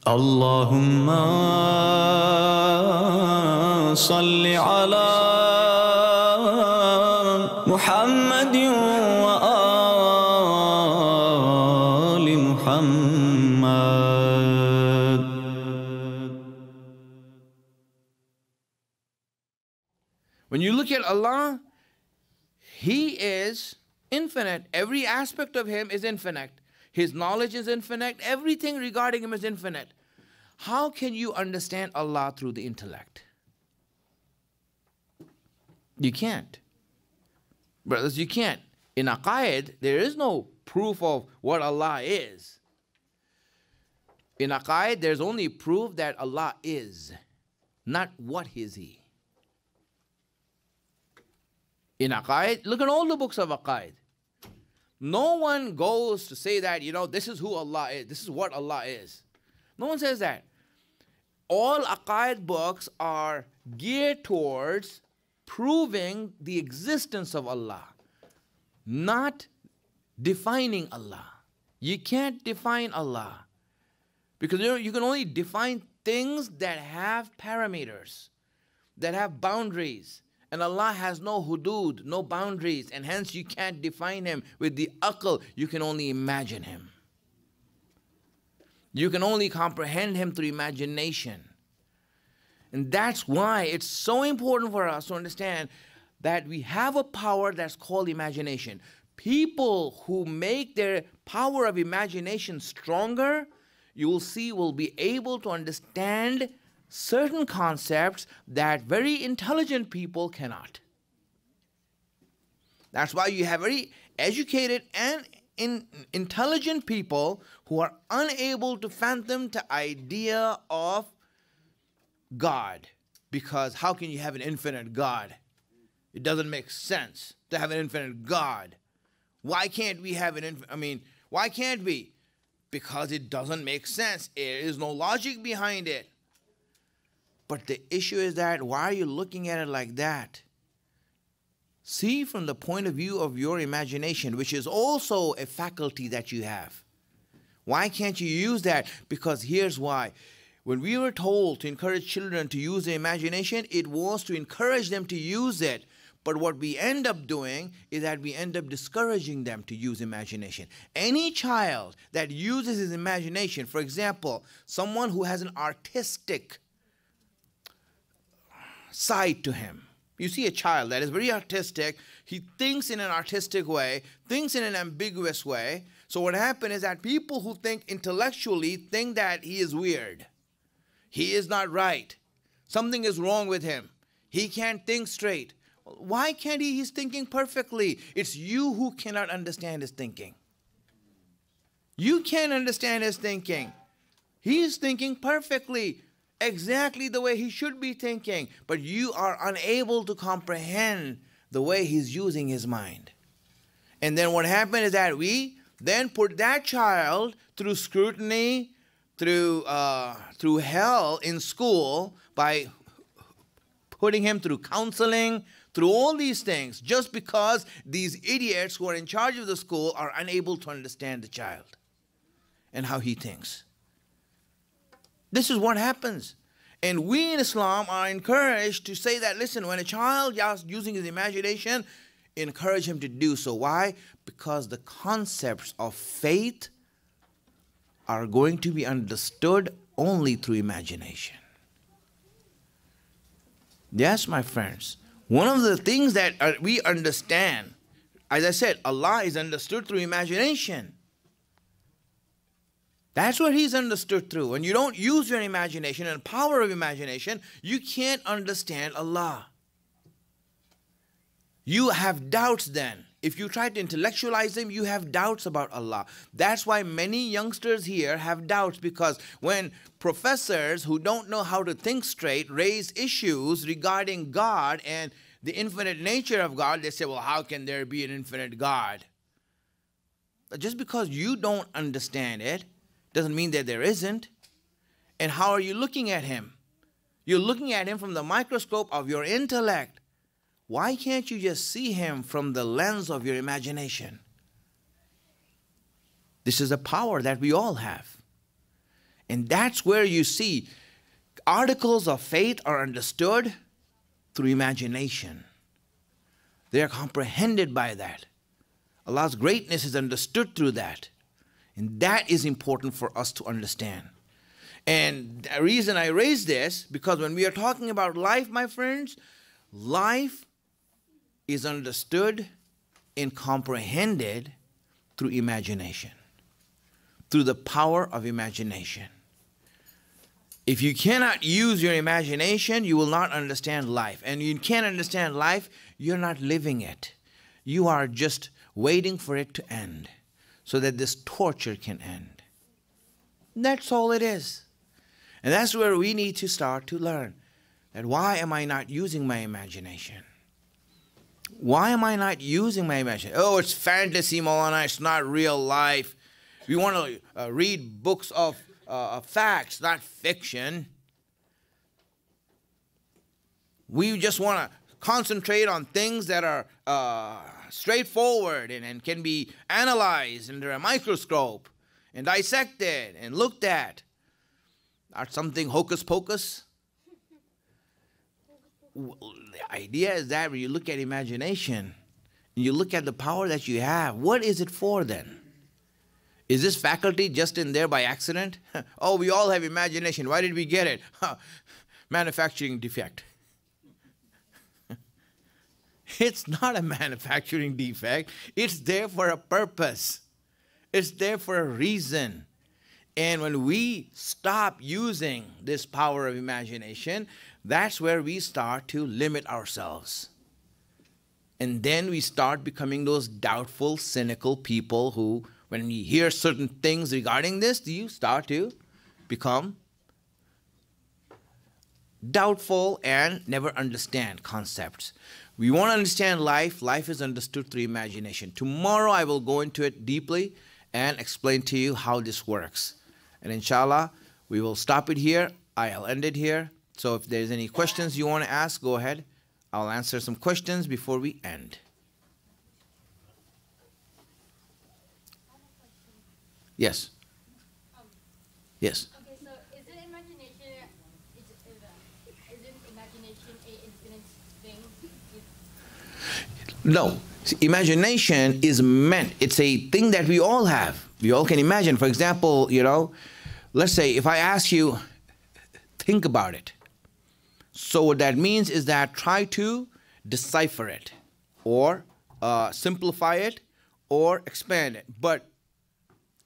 Allahumma salli ala Muhammadin wa ali Muhammad. When you look at Allah, He is infinite. Every aspect of Him is infinite. His knowledge is infinite. Everything regarding Him is infinite. How can you understand Allah through the intellect? You can't. Brothers, you can't. In Aqaid, there is no proof of what Allah is. In Aqaid, there's only proof that Allah is, not what is He. In Aqaid, look at all the books of Aqaid. No one goes to say that, this is who Allah is, this is what Allah is. No one says that. All Aqaid books are geared towards proving the existence of Allah, not defining Allah. You can't define Allah. Because you can only define things that have parameters, that have boundaries. And Allah has no hudud, no boundaries, and hence you can't define Him with the aql. You can only imagine Him. You can only comprehend Him through imagination. And that's why it's so important for us to understand that we have a power that's called imagination. People who make their power of imagination stronger, you will see, will be able to understand certain concepts that very intelligent people cannot. That's why you have very educated and intelligent people who are unable to fathom the idea of God. Because how can you have an infinite God? It doesn't make sense to have an infinite God. Why can't we have why can't we? Because it doesn't make sense. There is no logic behind it. But the issue is that, why are you looking at it like that? See from the point of view of your imagination, which is also a faculty that you have. Why can't you use that? Because here's why. When we were told to encourage children to use their imagination, it was to encourage them to use it. But what we end up doing is that we end up discouraging them to use imagination. Any child that uses his imagination, for example, someone who has an artistic side to him. You see a child that is very artistic, he thinks in an artistic way, thinks in an ambiguous way. So what happens is that people who think intellectually think that he is weird. He is not right. Something is wrong with him. He can't think straight. Why can't he? He's thinking perfectly. It's you who cannot understand his thinking. You can't understand his thinking. He's thinking perfectly, exactly the way he should be thinking, but you are unable to comprehend the way he's using his mind. And then what happened is that we then put that child through scrutiny, through hell in school, by putting him through counseling, through all these things, just because these idiots who are in charge of the school are unable to understand the child and how he thinks. This is what happens. And we in Islam are encouraged to say that, listen, when a child is using his imagination, encourage him to do so. Why? Because the concepts of faith are going to be understood only through imagination. Yes, my friends. One of the things that we understand, as I said, Allah is understood through imagination. That's what He's understood through. When you don't use your imagination and power of imagination, you can't understand Allah. You have doubts then. If you try to intellectualize them, you have doubts about Allah. That's why many youngsters here have doubts, because when professors who don't know how to think straight raise issues regarding God and the infinite nature of God, they say, well, how can there be an infinite God? Just because you don't understand it doesn't mean that there isn't. And how are you looking at Him? You're looking at Him from the microscope of your intellect. Why can't you just see Him from the lens of your imagination? This is a power that we all have. And that's where you see articles of faith are understood through imagination. They are comprehended by that. Allah's greatness is understood through that. And that is important for us to understand. And the reason I raise this, because when we are talking about life, my friends, life is understood and comprehended through imagination, through the power of imagination. If you cannot use your imagination, you will not understand life. And you can't understand life, you're not living it. You are just waiting for it to end so that this torture can end. That's all it is. And that's where we need to start to learn that why am I not using my imagination? Why am I not using my imagination? Oh, it's fantasy, Maulana, it's not real life. We want to read books of facts, not fiction. We just want to concentrate on things that are straightforward and can be analyzed under a microscope and dissected and looked at. Not something hocus pocus. The idea is that when you look at imagination, and you look at the power that you have, what is it for then? Is this faculty just in there by accident? Oh, we all have imagination. Why did we get it? Manufacturing defect. It's not a manufacturing defect. It's there for a purpose. It's there for a reason. And when we stop using this power of imagination, that's where we start to limit ourselves. And then we start becoming those doubtful, cynical people who, when you hear certain things regarding this, you start to become doubtful and never understand concepts. We want to understand life. Life is understood through imagination. Tomorrow I will go into it deeply and explain to you how this works. And inshallah, we will stop it here. I'll end it here. So if there's any questions you want to ask, go ahead. I'll answer some questions before we end. Yes. Yes. Okay, so isn't imagination an infinite thing? No. See, imagination is meant, it's a thing that we all have. We all can imagine. For example, let's say if I ask you, think about it. So what that means is that try to decipher it or simplify it or expand it. But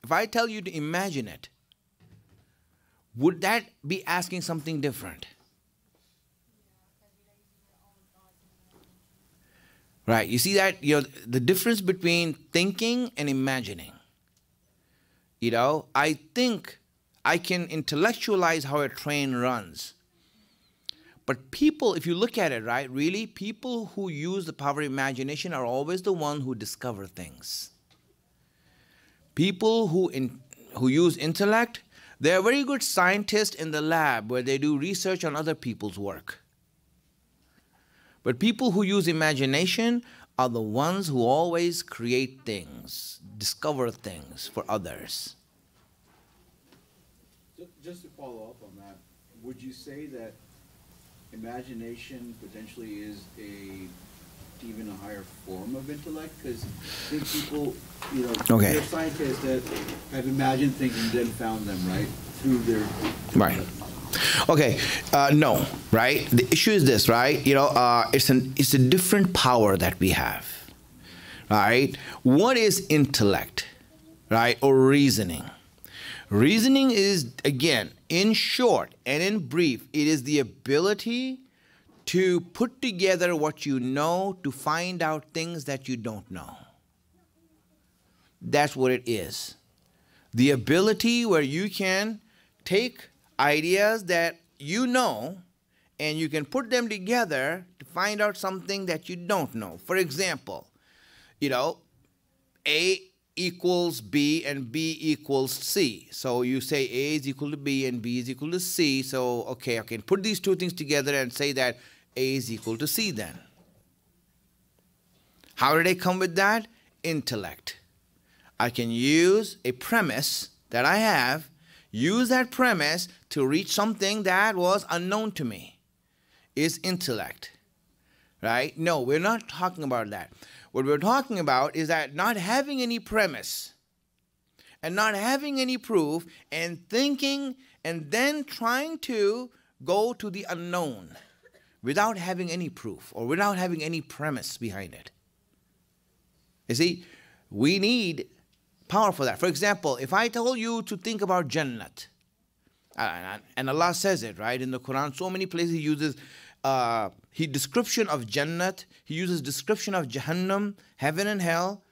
if I tell you to imagine it, would that be asking something different? Right, you see that, the difference between thinking and imagining. I think I can intellectualize how a train runs. But people, if you look at it, right, really, people who use the power of imagination are always the ones who discover things. People who use intellect, they're very good scientists in the lab where they do research on other people's work. But people who use imagination are the ones who always create things, discover things for others. Just to follow up on that, would you say that imagination potentially is even a higher form of intellect? Because I think people, Okay. there are scientists that have imagined things and then found them, right, through their Right. Okay, no, right? The issue is this, right? It's a different power that we have, right? What is intellect, right, or reasoning? Reasoning is, again, in short and in brief, it is the ability to put together what you know to find out things that you don't know. That's what it is. The ability where you can take ideas that you know and you can put them together to find out something that you don't know. For example, A equals B and B equals C. So you say A is equal to B and B is equal to C. So, okay, I can put these two things together and say that A is equal to C then. How did I come with that? Intellect. I can use a premise that I have use that premise to reach something that was unknown to me, is intellect. Right? No, we're not talking about that. What we're talking about is that not having any premise and not having any proof and thinking and then trying to go to the unknown without having any proof or without having any premise behind it. You see, we need power for that. For example, if I told you to think about Jannat, and Allah says it, right, in the Quran, so many places He uses description of Jannat, He uses description of Jahannam, heaven and hell.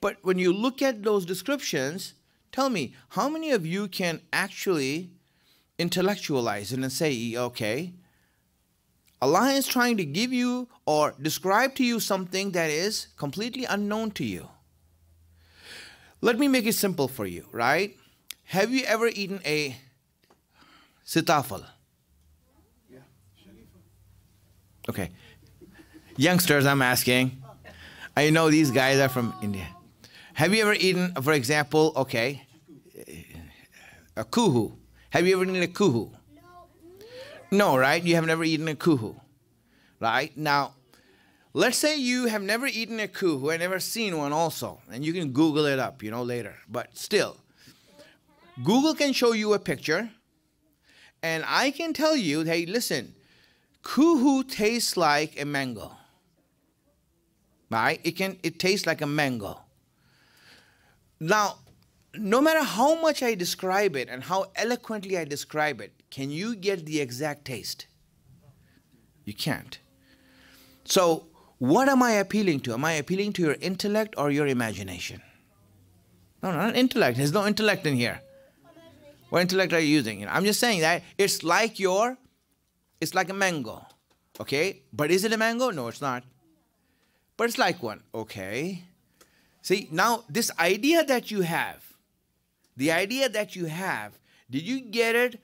But when you look at those descriptions, tell me, how many of you can actually intellectualize it and say, okay, Allah is trying to give you or describe to you something that is completely unknown to you. Let me make it simple for you, right? Have you ever eaten a sitafal? Yeah. Okay. Youngsters, I'm asking. I know these guys are from India. Have you ever eaten, for example, okay, a kuhu? Have you ever eaten a kuhu? No, right? You have never eaten a kuhu, right? Now, let's say you have never eaten a kuhu and never seen one also, and you can Google it up, later. But still, Google can show you a picture, and I can tell you, hey, listen, kuhu tastes like a mango, right? It tastes like a mango. Now, no matter how much I describe it and how eloquently I describe it, can you get the exact taste? You can't. So, what am I appealing to? Am I appealing to your intellect or your imagination? No, not intellect. There's no intellect in here. What intellect are you using? I'm just saying that it's like a mango. Okay? But is it a mango? No, it's not. But it's like one. Okay. See, now this idea that you have, did you get it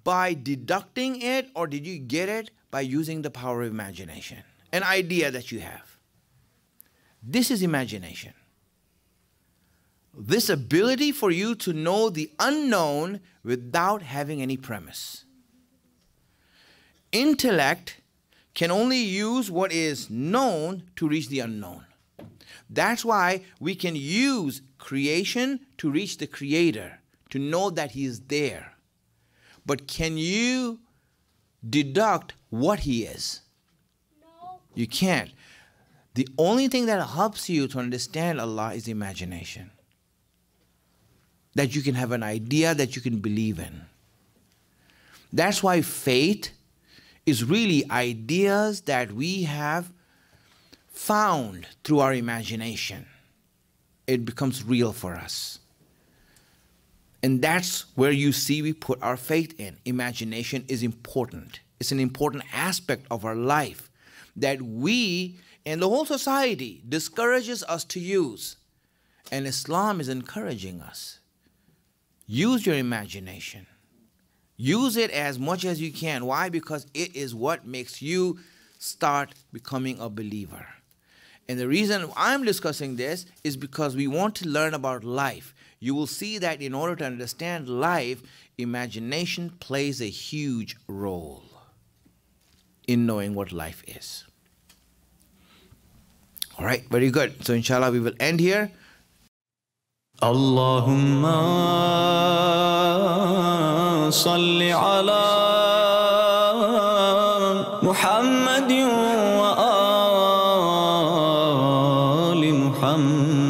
by deducting it or did you get it by using the power of imagination? An idea that you have. This is imagination. This ability for you to know the unknown without having any premise. Intellect can only use what is known to reach the unknown. That's why we can use creation to reach the Creator, to know that He is there. But can you deduct what He is? No. You can't. The only thing that helps you to understand Allah is imagination. That you can have an idea that you can believe in. That's why faith is really ideas that we have found through our imagination. It becomes real for us. And that's where you see we put our faith in. Imagination is important. It's an important aspect of our life that we and the whole society discourages us to use. And Islam is encouraging us. Use your imagination. Use it as much as you can. Why? Because it is what makes you start becoming a believer. And the reason I'm discussing this is because we want to learn about life. You will see that in order to understand life, imagination plays a huge role in knowing what life is. All right, very good. So inshallah, we will end here. Allahumma salli ala Muhammadin wa ali Muhammad.